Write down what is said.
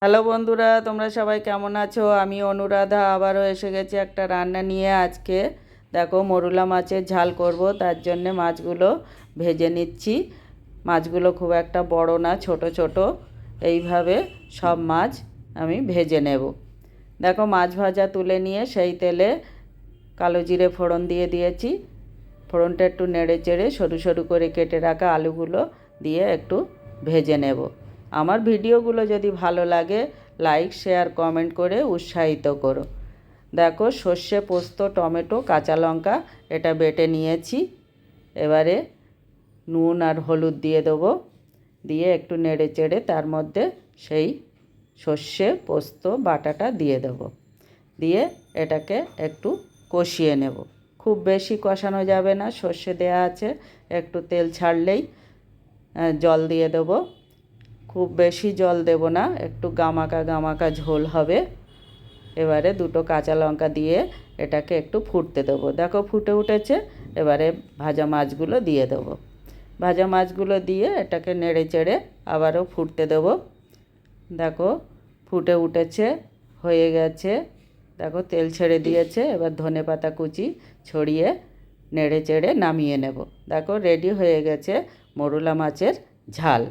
Hello বন্ধুরা, তোমরা সবাই কেমন আছো? আমি অনুরাধা আবারও এসে গেছি একটা রান্না নিয়ে। আজকে দেখো মরুলা মাছের ঝাল করব, তার জন্যে মাছগুলো ভেজে নিচ্ছি। মাছগুলো খুব একটা বড় না, ছোট ছোট। এইভাবে সব মাছ আমি ভেজে নেব। দেখো মাছ ভাজা তুলে নিয়ে সেই তেলে কালো জিরে ফোড়ন দিয়ে দিয়েছি। ফোড়নটা একটু নেড়ে চেড়ে সরু সরু করে কেটে রাখা আলুগুলো দিয়ে একটু ভেজে নেব। আমার ভিডিওগুলো যদি ভালো লাগে লাইক শেয়ার কমেন্ট করে উৎসাহিত করো। দেখো সর্ষে পোস্ত টমেটো কাঁচা লঙ্কা এটা বেটে নিয়েছি। এবারে নুন আর হলুদ দিয়ে দেবো, দিয়ে একটু নেড়ে চেড়ে তার মধ্যে সেই সর্ষে পোস্ত বাটাটা দিয়ে দেবো, দিয়ে এটাকে একটু কষিয়ে নেব। খুব বেশি কষানো যাবে না, সর্ষে দেওয়া আছে। একটু তেল ছাড়লেই জল দিয়ে দেবো। খুব বেশি জল দেব না, একটু গামাকা গামাকা ঝোল হবে। এবারে দুটো কাঁচা লঙ্কা দিয়ে এটাকে একটু ফুটতে দেবো। দেখো ফুটে উঠেছে। এবারে ভাজা মাছগুলো দিয়ে দেবো। ভাজা মাছগুলো দিয়ে এটাকে নেড়ে চেড়ে আবারও ফুটতে দেবো। দেখো ফুটে উঠেছে, হয়ে গেছে। দেখো তেল ছেড়ে দিয়েছে। এবার ধনেপাতা কুচি ছড়িয়ে নেড়ে চেড়ে নামিয়ে নেব। দেখো রেডি হয়ে গেছে মরুলা মাছের ঝাল।